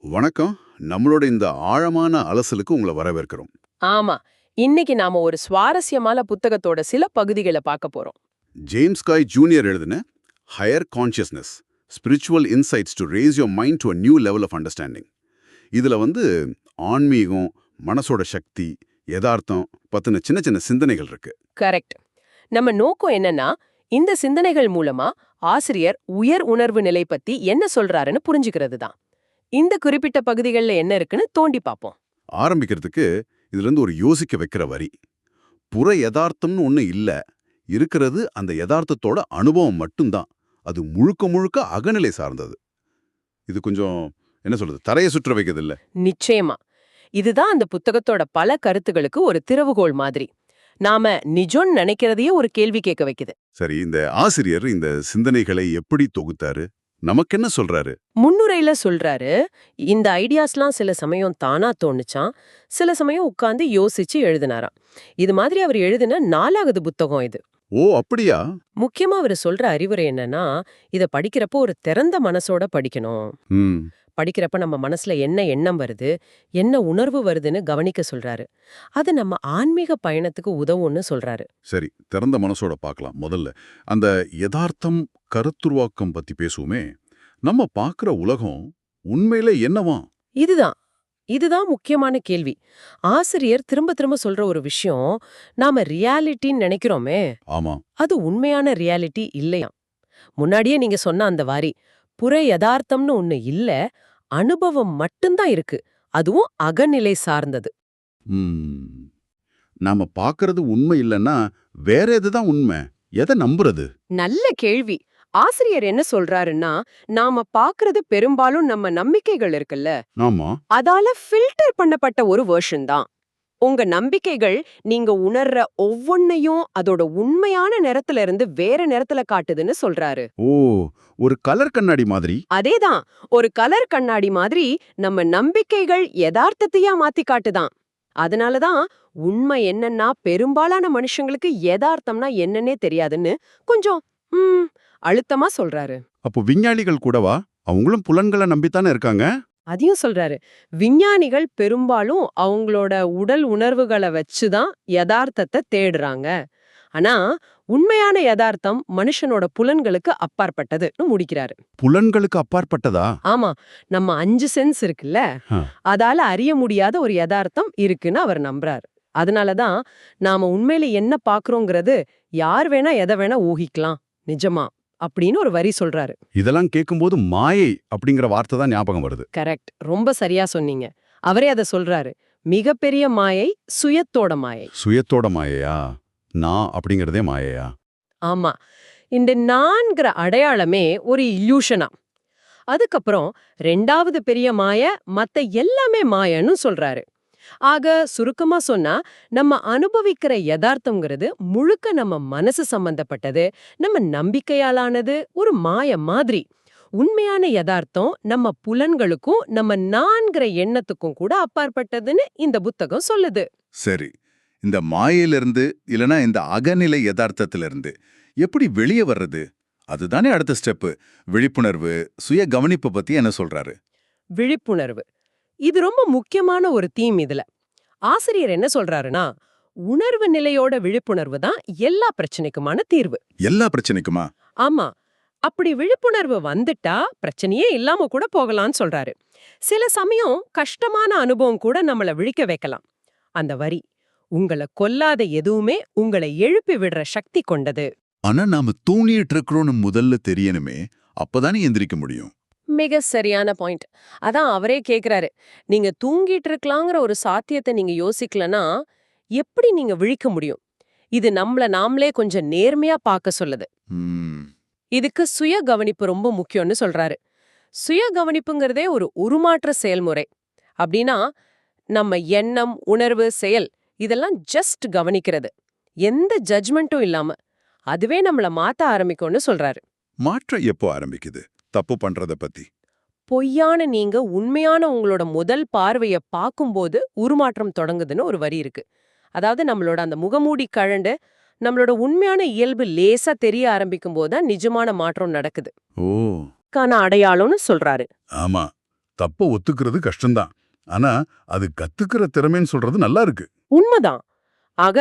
வணக்கம். நம்மளோட இந்த ஆழமான அலசலுக்கு உங்களை வரவேற்கிறோம். ஆமா. இன்னைக்கு நாம ஒரு சுவாரஸ்யமான புத்தகத்தோட சில பகுதிகளை பார்க்க போறோம். ஜேம்ஸ் காய் ஜூனியர் எழுதின higher consciousness spiritual insights to raise your mind to a new level of understanding. இதுல ஆன்மீகம், மனசோட சக்தி, யதார்த்தம் பத்தின சின்ன சின்ன சிந்தனைகள் இருக்கு. கரெக்ட். நம்ம நோக்கம் என்னன்னா, இந்த சிந்தனைகள் மூலமா ஆசிரியர் உயர் உணர்வு நிலை பத்தி என்ன சொல்றாருன்னு புரிஞ்சுக்கிறது தான். இந்த குறிப்பிட்ட பகுதிகளில் என்ன இருக்குன்னு தோண்டி பார்ப்போம். ஆரம்பிக்கிறதுக்கு இதுல இருந்து ஒரு யோசிக்க வைக்கிற வரி. புற யதார்த்தம்னு ஒண்ணு இல்ல, இருக்கிறது அந்த யதார்த்தத்தோட அனுபவம் மட்டும்தான். அது முழுக்க முழுக்க அகநிலை சார்ந்தது. இது கொஞ்சம் என்ன சொல்றது, தரையை சுற்ற வைக்கிறது இல்ல. நிச்சயமா. இதுதான் அந்த புத்தகத்தோட பல கருத்துகளுக்கு ஒரு திறவுகோல் மாதிரி. நாம நிஜம்னு நினைக்கிறதையே ஒரு கேள்வி கேட்க வைக்குது. சரி, இந்த ஆசிரியர் இந்த சிந்தனைகளை எப்படி தொகுத்தாரு? நமக்கு என்ன சொல்றாரு? முன்னுரையில சொல்றாரு, இந்த ஐடியாஸ்லாம் சில சமயம் தானா தோணுச்சான், சில சமயம் உட்கார்ந்து யோசிச்சு எழுதினாராம். இது மாதிரி அவர் எழுதின 4வது புத்தகம் இது. ஓ, அப்படியா? முக்கியமா அவர் சொல்ற அறிவுரை என்னன்னா, இத படிக்கிறப்போ ஒரு திறந்த மனசோட படிக்கணும். ம். படிக்கிறப்ப நம்ம மனசுல என்ன எண்ணம் வருது, என்ன உணர்வு வருதுன்னு கவனிக்க சொல்றாரு. அது நம்ம ஆன்மீக பயணத்துக்கு உதவும்னு சொல்றாரு. சரி, திறந்த மனசோட பார்க்கலாம். முதல்ல அந்த யதார்த்தம் கருத்துருவாக்கம் பத்தி பேசுவோமே. நம்ம பார்க்குற உலகம் உண்மையிலே என்னவா? இதுதான் இதுதான் முக்கியமான கேள்வி. ஆசிரியர் திரும்ப திரும்ப சொல்ற ஒரு விஷயம், நாம ரியாலிட்டின்னு நினைக்கிறோமே, ஆமா. அது உண்மையான ரியாலிட்டி இல்லையாம். முன்னாடியே நீங்க சொன்ன அந்த வாரி, புற யதார்த்தம்னு ஒண்ணு இல்ல, அனுபவம் மட்டும்தான் இருக்கு. அதுவும் அகநிலை சார்ந்தது. ம். நாம பார்க்கறது உண்மை இல்லைன்னா வேற எதுதான் உண்மை? எதை நம்புறது? நல்ல கேள்வி. ஆசிரியர் என்ன சொல்றாருன்னா, நாம பாக்குறது பெரும்பாலும் நம்ம நம்பிக்கைகள் இருக்குல்ல, ஆமா. அதால ஃபில்டர் பண்ணப்பட்ட ஒரு வெர்ஷன் தான். உங்க நம்பிக்கைகள் நீங்க உணர்ற ஒவ்வொன்னையும் அதோட உண்மையான நிறத்துல இருந்து வேற நிறத்துல காட்டுதுன்னு சொல்றாரு. ஓ, ஒரு கலர் கண்ணாடி மாதிரி. அதேதான். ஒரு கலர் கண்ணாடி மாதிரி நம்ம நம்பிக்கைகள் யதார்த்தத்தையா மாத்தி காட்டுதான். அதனாலதான் உண்மை என்னன்னா பெரும்பாலான மனுஷங்களுக்கு யதார்த்தம்னா என்னன்னே தெரியாதுன்னு கொஞ்சம் அழுத்தமா சொல்றாரு. அப்போ விஞ்ஞானிகள் கூடவா? அவங்களும் புலன்களை நம்பித்தானே இருக்காங்க. அதையும் சொல்றாரு. விஞ்ஞானிகள் பெரும்பாலும் அவங்களோட உடல் உணர்வுகளை வச்சுதான் யதார்த்தத்தை தேடுறாங்க. ஆனா உண்மையான யதார்த்தம் மனுஷனோட புலன்களுக்கு அப்பாற்பட்டதுன்னு முடிக்கிறாரு. புலன்களுக்கு அப்பாற்பட்டதா? ஆமா, நம்ம 5 சென்ஸ் இருக்குல்ல, ஆ. அதால அறிய முடியாத ஒரு யதார்த்தம் இருக்குன்னு அவர் நம்புறாரு. அதனாலதான் நாம உண்மையில என்ன பாக்குறோங்கிறது யார் வேணா எதை வேணா ஊகிக்கலாம், நிஜமா அப்படின்னு ஒரு வரி சொல்றாரு. இதெல்லாம் கேட்கும்போது மாயை அப்படிங்கிற வார்த்தை தான் ஞாபகம் வருது. கரெக்ட், ரொம்ப சரியா சொன்னீங்க. அவரே அதை சொல்றாரு. மிகப்பெரிய மாயை சுயத்தோட மாயை. சுயத்தோட மாயையா? நான் அப்படிங்கிறதே மாயையா? ஆமா, இந்த நான்கிற அடையாளமே ஒரு இல்யூஷனா. அதுக்கப்புறம் 2வது பெரிய மாய மத்த எல்லாமே மாயன்னு சொல்றாரு. ஆக சுருக்கமா சொன்னா, நம்ம அனுபவிக்கிற யதார்த்தம்ங்கிறது முழுக்க நம்ம மனசு சம்பந்தப்பட்டது, நம்ம நம்பிக்கையாலானது, ஒரு மாய மாதிரி. உண்மையான யதார்த்தம் நம்ம புலன்களுக்கும் நம்ம நான்கிற எண்ணத்துக்கும் கூட அப்பாற்பட்டதுன்னு இந்த புத்தகம் சொல்லுது. சரி, இந்த மாயையிலிருந்து இல்லனா இந்த அகநிலை யதார்த்தத்திலிருந்து எப்படி வெளியே வர்றது? அதுதானே அடுத்த ஸ்டெப்பு. விழிப்புணர்வு, சுய கவனிப்பு பத்தி என்ன சொல்றாரு? விழிப்புணர்வு, இது ரொம்ப முக்கியமான ஒரு தீம் இதுல. ஆசிரியர் என்ன சொல்றாருன்னா, உணர்வு நிலையோட விழிப்புணர்வு தான் எல்லா பிரச்சனைக்குமான தீர்வு. எல்லா பிரச்சனைக்குமா? ஆமா, அப்படி விழிப்புணர்வு வந்துட்டா பிரச்சனையே இல்லாம கூட போகலாம்னு சொல்றாரு. சில சமயம் கஷ்டமான அனுபவம் கூட நம்மள விழிக்க வைக்கலாம். அந்த வரி, உங்களை கொல்லாத எதுவுமே உங்களை எழுப்பி விடுற சக்தி கொண்டது. ஆனா நாம தூங்கிட்டு இருக்கிறோம்னு முதல்ல தெரியணுமே, அப்பதானே எந்திரிக்க முடியும். மிக சரியான பாயிண்ட். அதான் அவரே கேக்குறாரு, நீங்க தூங்கிட்டு இருக்கலாங்கிற ஒரு சாத்தியத்தை நீங்க யோசிக்கலனா எப்படி நீங்க விழிக்க முடியும்? இது நம்மள நாமளே கொஞ்சம் நேர்மையா பார்க்க சொல்லுது. ம். இதுக்கு சுய கவனிப்பு ரொம்ப முக்கியம்னு சொல்றாரு. சுய கவனிப்புங்கிறதே ஒரு உருமாற்ற செயல்முறை. அப்படின்னா நம்ம எண்ணம், உணர்வு, செயல் இதெல்லாம் ஜஸ்ட் கவனிக்கிறது, எந்த ஜட்ஜ்மெண்ட்டும் இல்லாம. அதுவே நம்மள மாத்த ஆரம்பிக்கும்னு சொல்றாரு. மாற்றம் எப்போ ஆரம்பிக்குது? தப்பு பண்றத பத்தி. பொய்யான நீங்க உண்மையான உங்களோட முதல் பார்வைய பார்க்கும்போது உருமாற்றம் தொடங்குதுன்னு ஒரு வரி இருக்கு. அதாவது நம்மளோட அந்த முகமூடி கழண்டு நம்மளோட உண்மையான இயல்பு லேசா தெரிய ஆரம்பிக்கும் போதுதான் நிஜமான மாற்றம் நடக்குது. ஓ, கான அடையாளம்னு சொல்றாரு. ஆமா. தப்ப ஒத்துக்கிறது கஷ்டம்தான். ஆனா அது கத்துக்கிற திறமைன்னு சொல்றது நல்லா இருக்கு. உண்மைதான். ஆக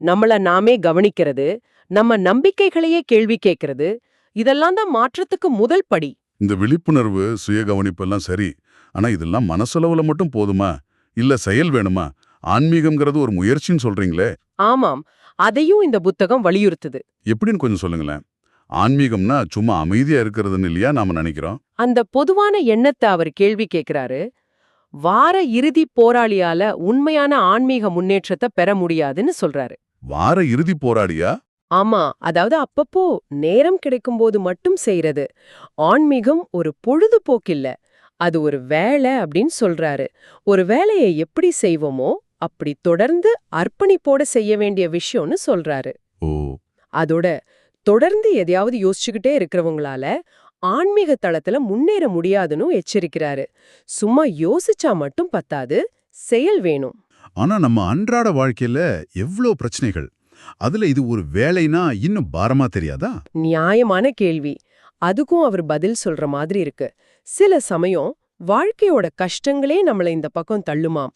நம்மள நாமே கவனிக்கிறது, நம்ம நம்பிக்கைகளையே கேள்வி கேட்கிறது, இதெல்லாம் தான் மாற்றத்துக்கு முதல் படி. இந்த விழிப்புணர்வு, சுய கவனிப்பு எல்லாம் சரி. ஆனா இதெல்லாம் மனசளவுல மட்டும் போதுமா? இல்ல செயல் வேணுமா? ஆன்மீகம்ங்கிறது ஒரு முயற்சின்னு சொல்றீங்களே, ஆமாம், அதையும் இந்த புத்தகம் வலியுறுத்துது. எப்படின்னு கொஞ்சம் சொல்லுங்களேன். ஆன்மீகம்னா சும்மா அமைதியா இருக்கிறதுன்னு இல்லையா நாம நினைக்கிறோம்? அந்த பொதுவான எண்ணத்தை அவர் கேள்வி கேட்கிறாரு. வார இறுதி போராளியால உண்மையான ஆன்மீக முன்னேற்றத்தை பெற முடியாதுன்னு சொல்றாரு. வார இறுதி போராடியா? ஆமா, அதாவது அப்பப்போ நேரம் கிடைக்கும்போது மட்டும் செய்யறது. ஆன்மீகம் ஒரு பொழுதுபோக்கில்ல, அது ஒரு வேலை அப்படின்னு சொல்றாரு. ஒரு வேலையை எப்படி செய்வோமோ அப்படி தொடர்ந்து அர்ப்பணிப்போட செய்ய வேண்டிய விஷயம்னு சொல்றாரு. ஓ, அதோட தொடர்ந்து எதையாவது யோசிச்சுக்கிட்டே இருக்கிறவங்களால ஆன்மீக தளத்துல முன்னேற முடியாதுன்னு எச்சரிக்கிறாரு. சும்மா யோசிச்சா மட்டும் பத்தாது, செயல் வேணும். ஆனா நம்ம அன்றாட வாழ்க்கையில எவ்ளோ பிரச்சனைகள். அதுல இது ஒரு வேலைனா இன்னும் பாரமா தெரியாதா? நியாயமான கேள்வி. அதுக்கும் அவர் பதில் சொல்ற மாதிரி இருக்கு. சில சமயம் வாழ்க்கையோட கஷ்டங்களே நம்மள இந்த பக்கம் தள்ளுமாம்.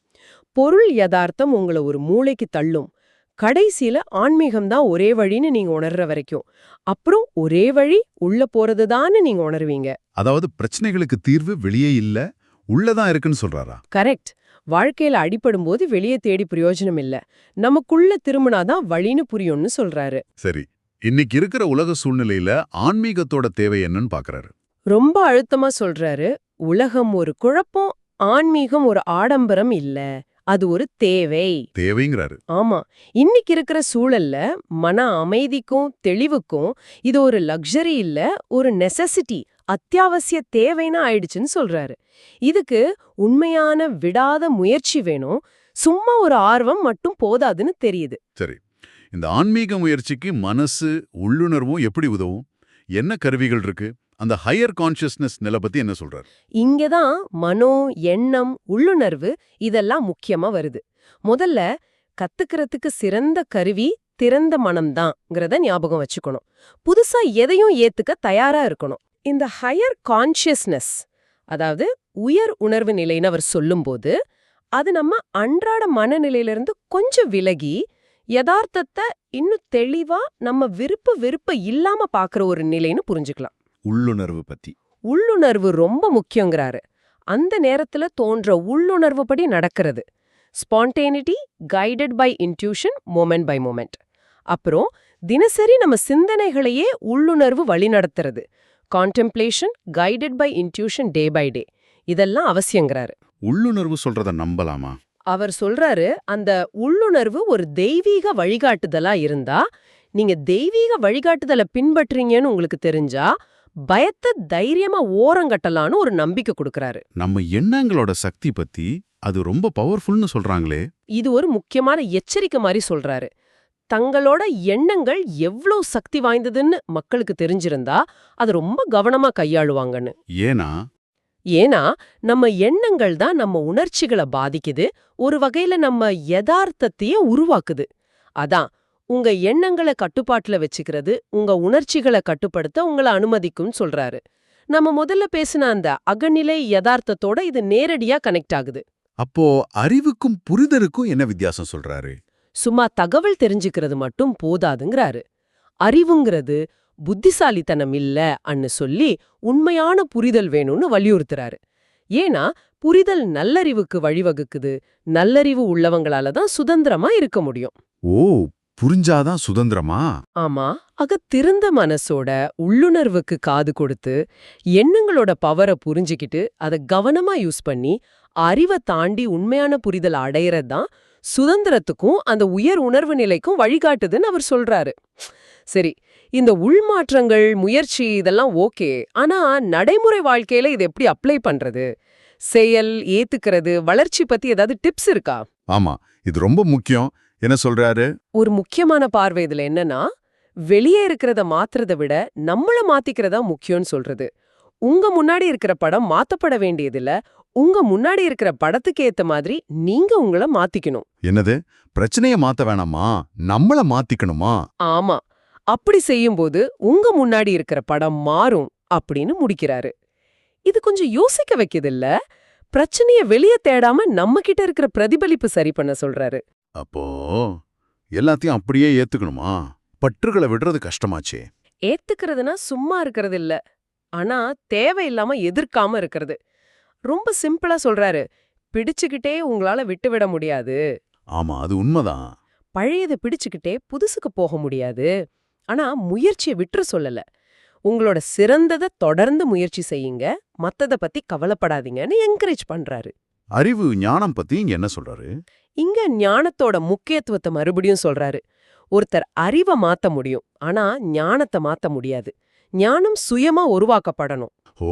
பொருள் யதார்த்தம் உங்கள ஒரு மூளைக்கு தள்ளும். கடைசியில ஆன்மீகம் தான் ஒரே வழின்னு நீங்க உணர்ற வரைக்கும். அப்புறம் ஒரே வழி உள்ள போறதுதான்னு நீங்க உணர்வீங்க. அதாவது பிரச்சனைகளுக்கு தீர்வு வெளியே இல்ல, உள்ளதான் இருக்குன்னு சொல்றாரா? கரெக்ட். வாழ்க்கையில அடிபடும்போது வெளியே தேடி பிரயோஜனம் இல்ல, நமக்குள்ள திரும்பினாதான் வழின்னு புரியும்னு சொல்றாரு. சரி, இன்னைக்கு இருக்கிற உலக சூழ்நிலையில ஆன்மீகத்தோட தேவை என்னன்னு பாக்குறாரு. ரொம்ப அழுத்தமா சொல்றாரு. உலகம் ஒரு குழப்பம், ஆன்மீகம் ஒரு ஆடம்பரம் இல்ல, அது ஒரு தேவை. தேவைங்கிறாரு. ஆமா, இன்னைக்கு இருக்கிற சூழல்ல மன அமைதிக்கும் தெளிவுக்கும் இது ஒரு லக்ஸரி இல்ல, ஒரு நெசசிட்டி, அத்தியாவசிய தேவைன்னு ஆயிடுச்சுன்னு சொல்றாரு. இதுக்கு உண்மையான விடாத முயற்சி வேணும், சும்மா ஒரு ஆர்வம் மட்டும் போதாதுன்னு தெரியுது. சரி, இந்த ஆன்மீக முயற்சிக்கு மனசு, உள்ளுணர்வும் எப்படி உதவும்? என்ன கருவிகள் இருக்கு? அந்த ஹையர் கான்ஷியஸ்னஸ் நிலை பத்தி என்ன சொல்றாரு? இங்கதான் மனோ, எண்ணம், உள்ளுணர்வு இதெல்லாம் முக்கியமா வருது. முதல்ல கத்துக்கிறதுக்கு சிறந்த கருவி திறந்த மனம்தான்ங்கிறத ஞாபகம் வச்சுக்கணும். புதுசா எதையும் ஏத்துக்க தயாரா இருக்கணும். இந்த ஹையர் கான்ஷியஸ்னஸ், அதாவது உயர் உணர்வு நிலைன்னு அவர் சொல்லும்போது, அது நம்ம அன்றாட மனநிலையிலிருந்து கொஞ்சம் விலகி யதார்த்தத்தை இன்னும் தெளிவா நம்ம வெறுப்பு இல்லாம பாக்குற ஒரு நிலைன்னு புரிஞ்சுக்கலாம். உள்ளுணர்வு பத்தி உள்ளுணர்வு ரொம்ப முக்கியங்கிறாரு. அந்த நேரத்துல தோன்ற உள்ளுணர்வு படி நடக்கிறது. Spontaneity, guided by intuition, moment by moment. அப்புறம் தினசரி நம்ம சிந்தனைகளையே உள்ளுணர்வு வழிநடத்துறது. Contemplation, guided by intuition, day by day. இதெல்லாம் அவசியங்கிறாரு. உள்ளுணர்வு சொல்றத நம்பலாமா? அவர் சொல்றாரு, அந்த உள்ளுணர்வு ஒரு தெய்வீக வழிகாட்டுதலா இருந்தா, நீங்க தெய்வீக வழிகாட்டுதலை பின்பற்றீங்கன்னு உங்களுக்கு தெரிஞ்சா பயத்தை தைரியமா ஓரங்கட்டலான்னு ஒரு நம்பிக்கை கொடுக்கறாரு. நம்ம எண்ணங்களோட சக்தி பத்தி அது ரொம்ப பவர்ஃபுல்னு சொல்றாங்களே. இது ஒரு முக்கியமான எச்சரிக்கை மாதிரி சொல்றாரு. தங்களோட எண்ணங்கள் எவ்ளோ சக்தி வாய்ந்ததுன்னு மக்களுக்கு தெரிஞ்சிருந்தா அது ரொம்ப கவனமா கையாளுவாங்கன்னு. ஏன்னா நம்ம எண்ணங்கள் தான் நம்ம உணர்ச்சிகளை பாதிக்குது, ஒரு வகையில நம்ம யதார்த்தத்தையே உருவாக்குது. அதான் உங்க எண்ணங்களை கட்டுப்பாட்டுல வச்சுக்கிறது உங்க உணர்ச்சிகளை கட்டுப்படுத்த உங்களை அனுமதிக்கும் சொல்றாரு. நம்ம முதல்ல பேசின அந்த அகநிலை யதார்த்தத்தோட இது நேரடியா கனெக்ட் ஆகுது. அப்போ அறிவுக்கும் புரிதலுக்கும் என்ன வித்தியாசம் சொல்றாரு? சும்மா தகவல் தெரிஞ்சுக்கிறது மட்டும் போதாதுங்கிறாரு. அறிவுங்கிறது புத்திசாலித்தனம் இல்ல அன்னு சொல்லி உண்மையான புரிதல் வேணும்னு வலியுறுத்துறாரு. ஏன்னா புரிதல் நல்லறிவுக்கு வழிவகுக்குது, நல்லறிவு உள்ளவங்களால தான் சுதந்திரமா இருக்க முடியும். ஓ, புரிஞ்சாதான் சுதந்திரமா? ஆமா, திறந்த மனசோட உள்ளுணர்வுக்கு காது கொடுத்து எண்ணங்களோட பவரை புரிஞ்சுக்கிட்டு அதை கவனமா யூஸ் பண்ணி அறிவை தாண்டி உண்மையான புரிதல் அடையறது தான் சுதந்திரத்துக்கும் அந்த உயர் உணர்வு நிலைக்கும் வழிகாட்டுதுன்னு அவர் சொல்றாரு. சரி, இந்த உள்மாற்றங்கள், முயற்சி இதெல்லாம் ஓகே. ஆனா நடைமுறை வாழ்க்கையில இது எப்படி அப்ளை பண்றது? செயல், ஏத்துக்கிறது, வளர்ச்சி பத்தி ஏதாவது டிப்ஸ் இருக்கா? ஆமா, இது ரொம்ப முக்கியம். என்ன சொல்றாரு? ஒரு முக்கியமான பார்வை இதுல என்னன்னா, வெளியே இருக்கிறத மாத்துறத விட நம்மள மாத்திக்கிறதா முக்கியம்னு சொல்றது. உங்க முன்னாடி இருக்கிற படம் மாத்தப்பட வேண்டியதில்ல, உங்க முன்னாடி இருக்கிற படத்துக்கு ஏத்த மாதிரி நீங்க உங்களை மாத்திக்கணும். என்னது? பிரச்சனைய மாத்த வேணாமா, நம்மள மாத்திக்கணுமா? ஆமா, அப்படி செய்யும்போது உங்க முன்னாடி இருக்கிற படம் மாறும் அப்படின்னு முடிக்கிறாரு. இது கொஞ்சம் யோசிக்க வைக்குதில்ல? பிரச்சனைய வெளியே தேடாம நம்ம கிட்ட இருக்கிற பிரதிபலிப்பு சரி பண்ண சொல்றாரு. அப்போ எல்லாத்தையும் அப்படியே ஏத்துக்கணுமா? பற்றுகளை விடுறது கஷ்டமாச்சே. ஏத்துக்கிறதுனா சும்மா இருக்கிறது இல்ல, ஆனா தேவையில்லாம எதிர்க்காம இருக்கிறது. ரொம்ப சிம்பிளா சொல்றாரு, பிடிச்சுக்கிட்டே உங்களால விட்டுவிட முடியாது. ஆமா, அது உண்மைதான். பழையதை பிடிச்சுக்கிட்டே புதுசுக்கு போக முடியாது. ஆனா முயற்சியை விட்டுற சொல்லல. உங்களோட சிறந்ததை தொடர்ந்து முயற்சி செய்யுங்க, மத்தத பத்தி கவலைப்படாதீங்கன்னு என்கரேஜ் பண்றாரு. அறிவு ஞானம் பத்தி இங்க என்ன சொல்றாரு? இங்க ஞானத்தோட முக்கியத்துவத்தை மறுபடியும் சொல்றாரு. ஒருத்தர் அறிவை மாத்த முடியும், ஆனா ஞானத்தை மாத்த முடியாது. ஞானம் சுயமா உருவாக்கப்படணும். ஓ,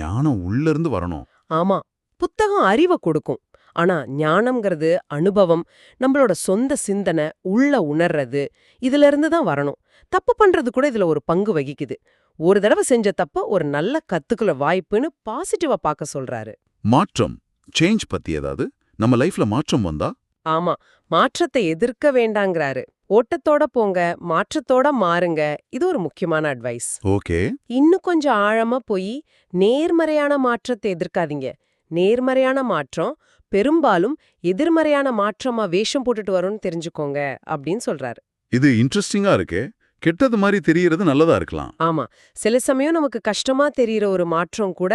ஞானம் உள்ள இருந்து வரணும். ஆமா, புத்தகம் அறிவை கொடுக்கும், ஆனா ஞானம்ங்கிறது அனுபவம், நம்மளோட சொந்த சிந்தனை, உள்ள உணர்றது, இதுல இருந்து தான் வரணும். தப்பு பண்றது கூட இதுல ஒரு பங்கு வகிக்குது. ஒரு தடவை செஞ்ச தப்ப ஒரு நல்ல கத்துக்குள்ள வாய்ப்புன்னு பாசிட்டிவா பார்க்க சொல்றாரு. மாற்றம், சேஞ்ச் பத்தி ஏதாவது? நம்ம லைஃப்ல மாற்றம் வந்தா? ஆமா, மாற்றத்தை எதிர்க்க வேண்டாங்கிறாரு. ஓட்டத்தோட போங்க, மாற்றத்தோட மாறுங்க. இது ஒரு முக்கியமான அட்வைஸ். ஓகே. இன்னும் கொஞ்சம் ஆழமா போய் நேர்மறையான மாற்றத்தை எதிர்க்காதீங்க. நேர்மறையான மாற்றம் பெரும்பாலும் எதிர்மறையான மாற்றமா வேஷம் போட்டுட்டு வரும்னு தெரிஞ்சுக்கோங்க அப்படின்னு சொல்றாரு. இது இன்ட்ரெஸ்டிங்கா இருக்கே. கெட்டது மாதிரி தெரியறது நல்லதா இருக்கலாம். ஆமா, சில சமயம் நமக்கு கஷ்டமா தெரியற ஒரு மாற்றம் கூட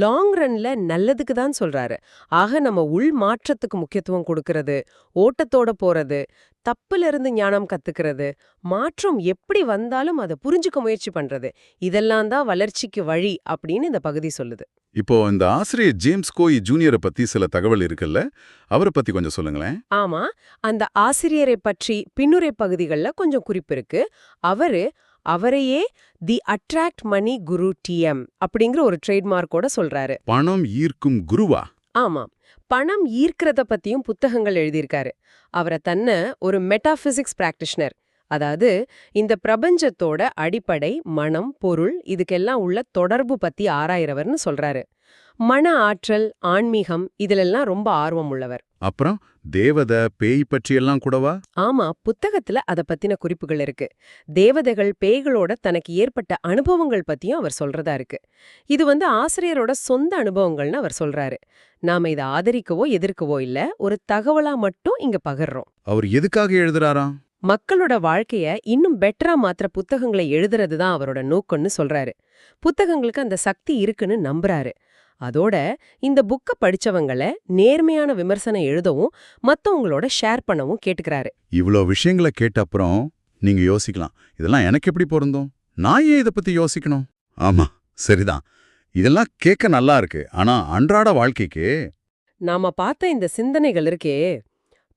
லாங் ரன்ல நல்லதுக்கு தான் சொல்றாரு. ஆக நம்ம உள் மாற்றத்துக்கு முக்கியத்துவம் கொடுக்கறது, ஓட்டத்தோட போறது, தப்புல இருந்து ஞானம் கத்துக்கிறது, மாற்றம் எப்படி வந்தாலும் அதை புரிஞ்சுக்க முயற்சி பண்றது, இதெல்லாம் தான் வளர்ச்சிக்கு வழி அப்படின்னு இந்த பகுதி சொல்லுது. இப்போ இந்த ஆசிரியர் ஜேம்ஸ் கோய் ஜூனியரை பத்தி சில தகவல் இருக்குல்ல, அவரை பத்தி கொஞ்சம் சொல்லுங்களேன். ஆமா, அந்த ஆசிரியரை பற்றி பின்னுரை பகுதிகள்ல கொஞ்சம் குறிப்பு இருக்கு. அவரையே தி அட்ராக்ட் மணி குரு டிஎம் அப்படிங்கிற ஒரு ட்ரேட்மார்க்கோட சொல்றாரு. பணம் ஈர்க்கும் குருவா? ஆமா, பணம் ஈர்க்கிறத பத்தியும் புத்தகங்கள் எழுதியிருக்காரு. அவரை தன்னை ஒரு மெட்டாபிசிக்ஸ் பிராக்டிஷனர், அதாவது இந்த பிரபஞ்சத்தோட அடிப்படை மனம், பொருள் இதுக்கெல்லாம் உள்ள தொடர்பு பத்தி ஆராயிறவர்னு சொல்றாரு. மன ஆற்றல், ஆன்மீகம் இதிலெல்லாம் ரொம்ப ஆர்வம் உள்ளவர். அப்புறம் தேவதை, பேய் பற்றியெல்லாம் கூடவா? ஆமா, புத்தகத்துல அத பத்தின குறிப்புகள் இருக்கு. தேவதைகள், பேய்களோட தனக்கு ஏற்பட்ட அனுபவங்கள் பத்தியும் அவர் சொல்றதா இருக்கு. இது ஆசிரியரோட சொந்த அனுபவங்கள்னு அவர் சொல்றாரு. நாம இதை ஆதரிக்கவோ எதிர்க்கவோ இல்ல, ஒரு தகவலா மட்டும் இங்க பகிர்றோம். அவர் எதுக்காக எழுதுறாராம்? மக்களோட வாழ்க்கைய இன்னும் பெட்டரா மாத்திர புத்தகங்களை எழுதுறது தான் அவரோட நோக்கம்னு சொல்றாரு. புத்தகங்களுக்கு அந்த சக்தி இருக்குன்னு நம்புறாரு. அதோட இந்த புக்க படிச்சவங்கள நேர்மையான விமர்சனம் எழுதவும் மத்தவங்களோட ஷேர் பண்ணவும் கேட்டுக்கிறாரு. இவ்ளோ விஷயங்களை கேட்ட அப்புறம் நீங்க யோசிக்கலாம், இதெல்லாம் எனக்கு எப்படி பொருந்தும்? நான் ஏன் இதை பத்தி யோசிக்கணும்? ஆமா, சரிதான். இதெல்லாம் கேட்க நல்லா இருக்கு, ஆனா அன்றாட வாழ்க்கைக்கு நாம பார்த்த இந்த சிந்தனைகள் இருக்கே,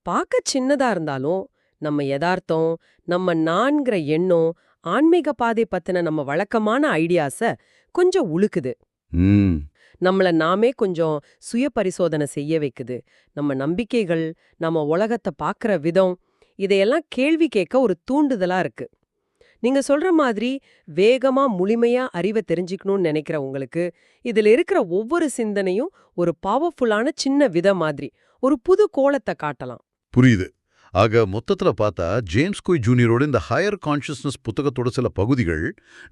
பார்க்க சின்னதா இருந்தாலும் நம்ம யதார்த்தம், நம்ம நான்கிற எண்ணம், ஆன்மீக பாதை பத்தின நம்ம வழக்கமான ஐடியாஸ கொஞ்சம் உழுக்குது. நம்மள நாமே கொஞ்சம் சுய பரிசோதனை செய்ய வைக்குது. நம்ம நம்பிக்கைகள், நம்ம உலகத்தை பார்க்குற விதம், இதையெல்லாம் கேள்வி கேட்க ஒரு தூண்டுதலா இருக்கு. நீங்க சொல்ற மாதிரி வேகமா முழுமையா அறிவை தெரிஞ்சுக்கணும்னு நினைக்கிற உங்களுக்கு இதுல இருக்கிற ஒவ்வொரு சிந்தனையும் ஒரு பவர்ஃபுல்லான சின்ன விதம் மாதிரி ஒரு புது கோலத்தை காட்டலாம். புரியுது. ஆக மொத்தத்துல பார்த்தா ஜேம்ஸ் கோய் ஜூனியரோட இந்த ஹையர் கான்ஷியஸ்னஸ் புத்தகத்தோட சில பகுதிகள்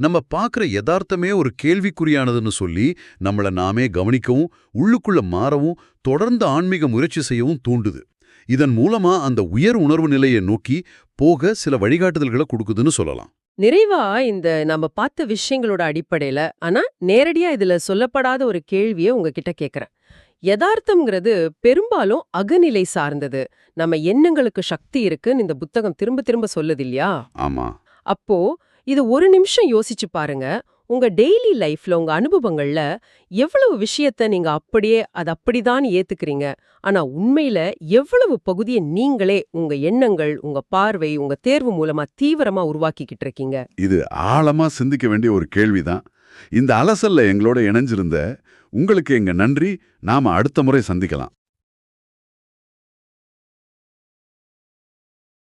நம்ம பார்க்குற யதார்த்தமே ஒரு கேள்விக்குறியானதுன்னு சொல்லி நம்மள நாமே கவனிக்கவும், உள்ளுக்குள்ள மாறவும், தொடர்ந்து ஆன்மீக முயற்சி செய்யவும் தூண்டுது. இதன் மூலமா அந்த உயர் உணர்வு நிலையை நோக்கி போக சில வழிகாட்டுதல்களை கொடுக்குதுன்னு சொல்லலாம். நிறைவா இந்த நம்ம பார்த்த விஷயங்களோட அடிப்படையில, ஆனா நேரடியா இதுல சொல்லப்படாத ஒரு கேள்வியை உங்ககிட்ட கேட்கறேன். யதார்த்தம்ங்கிறது பெரும்பாலும் அகநிலை சார்ந்தது, நம்ம எண்ணங்களுக்கு சக்தி இருக்குன்னு இந்த புத்தகம் திரும்ப திரும்ப சொல்லுது இல்லையா? ஆமா. அப்போ இது ஒரு நிமிஷம் யோசிச்சு பாருங்க. உங்க டெய்லி லைஃப்ல, உங்க அனுபவங்கள்ல எவ்வளவு விஷயத்த நீங்க அது அப்படிதான் ஏத்துக்கிறீங்க, ஆனா உண்மையில எவ்வளவு பகுதியை நீங்களே உங்க எண்ணங்கள், உங்க பார்வை, உங்க தேர்வு மூலமா தீவிரமா உருவாக்கிக்கிட்டு இருக்கீங்க? இது ஆழமா சிந்திக்க வேண்டிய ஒரு கேள்விதான். இந்த அலசல்ல எங்களோட இணைஞ்சிருந்த உங்களுக்கு எங்க நன்றி. நாம அடுத்த முறை சந்திக்கலாம்.